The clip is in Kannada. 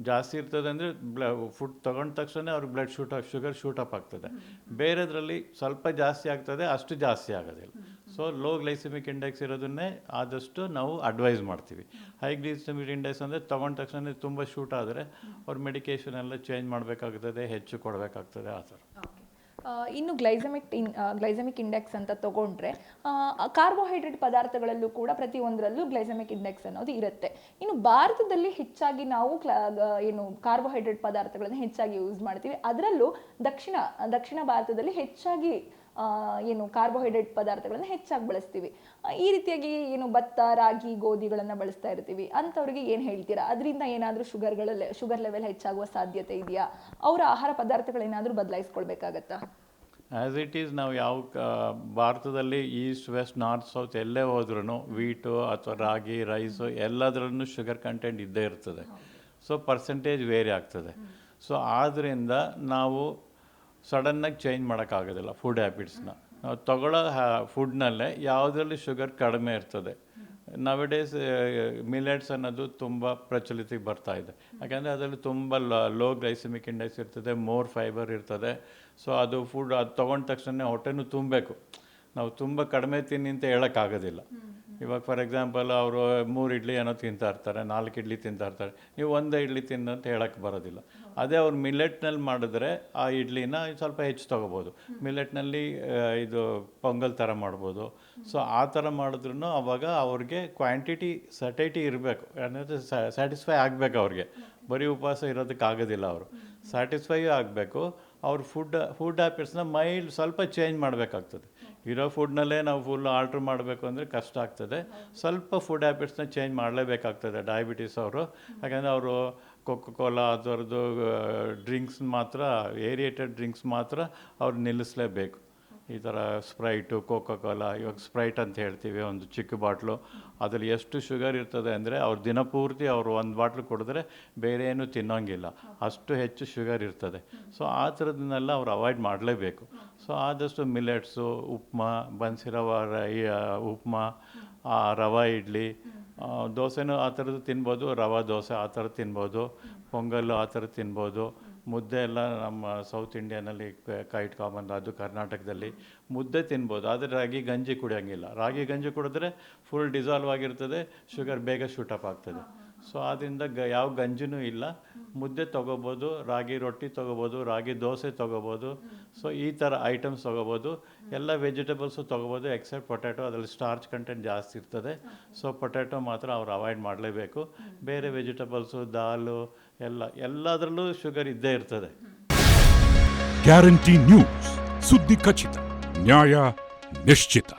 ಜಾಸ್ತಿ ಇರ್ತದೆ ಅಂದರೆ ಫುಡ್ ತೊಗೊಂಡ ತಕ್ಷಣ ಅವ್ರಿಗೆ ಶುಗರ್ ಶೂಟಪ್ ಆಗ್ತದೆ. ಬೇರೆದ್ರಲ್ಲಿ ಸ್ವಲ್ಪ ಜಾಸ್ತಿ ಆಗ್ತದೆ, ಅಷ್ಟು ಜಾಸ್ತಿ ಆಗೋದಿಲ್ಲ. ಸೊ ಲೋ ಗ್ಲೈಸೆಮಿಕ್ ಇಂಡೆಕ್ಸ್ ಇರೋದನ್ನೇ ಆದಷ್ಟು ನಾವು ಅಡ್ವೈಸ್ ಮಾಡ್ತೀವಿ. ಹೈ ಗ್ಲೈಸೆಮಿಕ್ ಇಂಡೆಕ್ಸ್ ಅಂದರೆ ತೊಗೊಂಡ ತಕ್ಷಣ ತುಂಬ ಶೂಟ್ ಆದರೆ ಅವ್ರ ಮೆಡಿಕೇಷನ್ ಎಲ್ಲ ಚೇಂಜ್ ಮಾಡಬೇಕಾಗ್ತದೆ, ಹೆಚ್ಚು ಕೊಡಬೇಕಾಗ್ತದೆ, ಆ ಥರ. ಇನ್ನು ಗ್ಲೈಸೆಮಿಕ್ ಇಂಡೆಕ್ಸ್ ಅಂತ ತಗೊಂಡ್ರೆ ಕಾರ್ಬೋಹೈಡ್ರೇಟ್ ಪದಾರ್ಥಗಳಲ್ಲೂ ಕೂಡ ಪ್ರತಿಯೊಂದರಲ್ಲೂ ಗ್ಲೈಸೆಮಿಕ್ ಇಂಡೆಕ್ಸ್ ಅನ್ನೋದು ಇರುತ್ತೆ. ಇನ್ನು ಭಾರತದಲ್ಲಿ ಹೆಚ್ಚಾಗಿ ನಾವು ಕಾರ್ಬೋಹೈಡ್ರೇಟ್ ಪದಾರ್ಥಗಳನ್ನು ಹೆಚ್ಚಾಗಿ ಯೂಸ್ ಮಾಡ್ತೀವಿ. ಅದರಲ್ಲೂ ದಕ್ಷಿಣ ಭಾರತದಲ್ಲಿ ಹೆಚ್ಚಾಗಿ ಕಾರ್ಬೋಹೈಡ್ರೇಟ್ ಪದಾರ್ಥಗಳನ್ನು ಹೆಚ್ಚಾಗಿ ಬಳಸ್ತೀವಿ. ಈ ರೀತಿಯಾಗಿ ಭತ್ತ, ರಾಗಿ, ಗೋಧಿಗಳನ್ನು ಬಳಸ್ತಾ ಇರ್ತೀವಿ. ಅಂಥವ್ರಿಗೆ ಏನು ಹೇಳ್ತೀರಾ? ಅದರಿಂದ ಏನಾದರೂ ಶುಗರ್ ಲೆವೆಲ್ ಹೆಚ್ಚಾಗುವ ಸಾಧ್ಯತೆ ಇದೆಯಾ? ಅವರ ಆಹಾರ ಪದಾರ್ಥಗಳೇನಾದರೂ ಬದಲಾಯಿಸ್ಕೊಳ್ಬೇಕಾಗತ್ತಾ? ಆ್ಯಸ್ ಇಟ್ ಈಸ್ ನಾವು ಭಾರತದಲ್ಲಿ ಈಸ್ಟ್, ವೆಸ್ಟ್, ನಾರ್ತ್, ಸೌತ್ ಎಲ್ಲೇ ಹೋದ್ರೂ ವೀಟು ಅಥವಾ ರಾಗಿ, ರೈಸು ಎಲ್ಲದರಲ್ಲೂ ಶುಗರ್ ಕಂಟೆಂಟ್ ಇದ್ದೇ ಇರ್ತದೆ. ಸೊ ಪರ್ಸೆಂಟೇಜ್ ವೇರಿ ಆಗ್ತದೆ. ಸೊ ಆದ್ದರಿಂದ ನಾವು ಸಡನ್ನಾಗಿ ಚೇಂಜ್ ಮಾಡೋಕ್ಕಾಗೋದಿಲ್ಲ ಫುಡ್ ಹ್ಯಾಬಿಟ್ಸ್ನ. ನಾವು ತಗೊಳ್ಳೋ ಫುಡ್ನಲ್ಲೇ ಯಾವುದರಲ್ಲಿ ಶುಗರ್ ಕಡಿಮೆ ಇರ್ತದೆ. ನವಡೇಸ್ ಮಿಲೆಟ್ಸ್ ಅನ್ನೋದು ತುಂಬ ಪ್ರಚಲಿತಕ್ಕೆ ಬರ್ತಾ ಇದೆ. ಯಾಕೆಂದರೆ ಅದರಲ್ಲಿ ತುಂಬ ಲೋ ಗ್ಲೈಸೆಮಿಕ್ ಇಂಡೆಕ್ಸ್ ಇರ್ತದೆ, ಮೋರ್ ಫೈಬರ್ ಇರ್ತದೆ. ಸೊ ಅದು ತೊಗೊಂಡ ತಕ್ಷಣ ಹೊಟ್ಟೆನೂ ತುಂಬಬೇಕು. ನಾವು ತುಂಬ ಕಡಿಮೆ ತಿನ್ನಿ ಅಂತ ಹೇಳೋಕ್ಕಾಗೋದಿಲ್ಲ. ಇವಾಗ ಫಾರ್ ಎಕ್ಸಾಂಪಲ್ ಅವರು 3 ಇಡ್ಲಿ ಏನೋ ತಿಂತಾ ಇರ್ತಾರೆ, 4 ಇಡ್ಲಿ ತಿಂತಾ ಇರ್ತಾರೆ. ನೀವು 1 ಇಡ್ಲಿ ತಿನ್ನು ಅಂತ ಹೇಳೋಕ್ಕೆ ಬರೋದಿಲ್ಲ. ಅದೇ ಅವ್ರು ಮಿಲೆಟ್ನಲ್ಲಿ ಮಾಡಿದ್ರೆ ಆ ಇಡ್ಲಿನ ಸ್ವಲ್ಪ ಹೆಚ್ಚು ತೊಗೋಬೋದು. ಮಿಲೆಟ್ನಲ್ಲಿ ಇದು ಪೊಂಗಲ್ ಥರ ಮಾಡ್ಬೋದು. ಸೊ ಆ ಥರ ಮಾಡಿದ್ರೂ ಅವಾಗ ಅವ್ರಿಗೆ ಕ್ವಾಂಟಿಟಿ ಸಟೈಟಿ ಇರಬೇಕು, ಅನ್ನೋದು ಸ್ಯಾಟಿಸ್ಫೈ ಆಗಬೇಕು. ಅವ್ರಿಗೆ ಬರೀ ಉಪವಾಸ ಇರೋದಕ್ಕಾಗೋದಿಲ್ಲ. ಅವರು ಸ್ಯಾಟಿಸ್ಫೈಯೂ ಆಗಬೇಕು. ಅವ್ರ ಫುಡ್ ಹ್ಯಾಬಿಟ್ಸ್ನ ಮೈಲ್ಡ್ ಸ್ವಲ್ಪ ಚೇಂಜ್ ಮಾಡಬೇಕಾಗ್ತದೆ. ಇರೋ ಫುಡ್ನಲ್ಲೇ ನಾವು ಫುಲ್ ಆಲ್ಟ್ರ್ ಮಾಡಬೇಕು ಅಂದರೆ ಕಷ್ಟ ಆಗ್ತದೆ. ಸ್ವಲ್ಪ ಫುಡ್ ಹ್ಯಾಬಿಟ್ಸ್ನ ಚೇಂಜ್ ಮಾಡಲೇಬೇಕಾಗ್ತದೆ ಡಯಾಬಿಟೀಸ್ ಅವರು. ಯಾಕಂದರೆ ಅವರು ಕೋಕೋ-ಕೋಲಾ ಅದರದ್ದು ಡ್ರಿಂಕ್ಸ್ ಮಾತ್ರ, ಏರಿಯೇಟೆಡ್ ಡ್ರಿಂಕ್ಸ್ ಮಾತ್ರ ಅವ್ರು ನಿಲ್ಲಿಸಲೇಬೇಕು. ಈ ಥರ ಸ್ಪ್ರೈಟು, ಕೋಕೋ-ಕೋಲಾ, ಇವಾಗ ಸ್ಪ್ರೈಟ್ ಅಂತ ಹೇಳ್ತೀವಿ, ಒಂದು ಚಿಕ್ಕ ಬಾಟ್ಲು, ಅದರಲ್ಲಿ ಎಷ್ಟು ಶುಗರ್ ಇರ್ತದೆ ಅಂದರೆ ಅವ್ರು ದಿನಪೂರ್ತಿ ಅವರು 1 ಬಾಟ್ಲು ಕುಡಿದ್ರೆ ಬೇರೆ ಏನೂ ತಿನ್ನೋಂಗಿಲ್ಲ, ಅಷ್ಟು ಹೆಚ್ಚು ಶುಗರ್ ಇರ್ತದೆ. ಸೊ ಆ ಥರದನ್ನೆಲ್ಲ ಅವ್ರು ಅವಾಯ್ಡ್ ಮಾಡಲೇಬೇಕು. ಸೊ ಆದಷ್ಟು ಮಿಲೆಟ್ಸು, ಉಪ್ಮಾ, ಬನ್ಸಿರವ ಉಪ್ಮಾ, ರವಾ ಇಡ್ಲಿ, ದೋಸೆನೂ ಆ ಥರದ್ದು ತಿನ್ಬೋದು, ರವಾ ದೋಸೆ ಆ ಥರ ತಿನ್ಬೋದು, ಪೊಂಗಲ್ಲು ಆ ಥರ ತಿನ್ಬೋದು. ಮುದ್ದೆ ಎಲ್ಲ ನಮ್ಮ ಸೌತ್ ಇಂಡಿಯಾನಲ್ಲಿ ಕೈಟ್ ಕಾಮನ್, ಅದು ಕರ್ನಾಟಕದಲ್ಲಿ ಮುದ್ದೆ ತಿನ್ಬೋದು. ಆದರೆ ರಾಗಿ ಗಂಜಿ ಕುಡಿಯೋಂಗಿಲ್ಲ. ರಾಗಿ ಗಂಜಿ ಕುಡಿದ್ರೆ ಫುಲ್ ಡಿಸಾಲ್ವ್ ಆಗಿರ್ತದೆ, ಶುಗರ್ ಬೇಗ ಶೂಟಪ್ ಆಗ್ತದೆ. ಸೊ ಆದ್ದರಿಂದ ಯಾವ ಗಂಜಿನೂ ಇಲ್ಲ. ಮುದ್ದೆ ತೊಗೋಬೋದು, ರಾಗಿ ರೊಟ್ಟಿ ತೊಗೋಬೋದು, ರಾಗಿ ದೋಸೆ ತೊಗೋಬೋದು. ಸೊ ಈ ಥರ ಐಟಮ್ಸ್ ತೊಗೋಬೋದು. ಎಲ್ಲ ವೆಜಿಟೇಬಲ್ಸು ತೊಗೋಬೋದು ಎಕ್ಸೆಪ್ಟ್ ಪೊಟ್ಯಾಟೊ, ಅದರಲ್ಲಿ ಸ್ಟಾರ್ಚ್ ಕಂಟೆಂಟ್ ಜಾಸ್ತಿ ಇರ್ತದೆ. ಸೊ ಪೊಟ್ಯಾಟೊ ಮಾತ್ರ ಅವ್ರು ಅವಾಯ್ಡ್ ಮಾಡಲೇಬೇಕು. ಬೇರೆ ವೆಜಿಟೇಬಲ್ಸು, ದಾಲು ಎಲ್ಲದರಲ್ಲೂ ಶುಗರ್ ಇದ್ದೇ ಇರ್ತದೆ. ಗ್ಯಾರಂಟಿ ನ್ಯೂಸ್, ಸುದ್ದಿ ಖಚಿತ, ನ್ಯಾಯ ನಿಶ್ಚಿತ.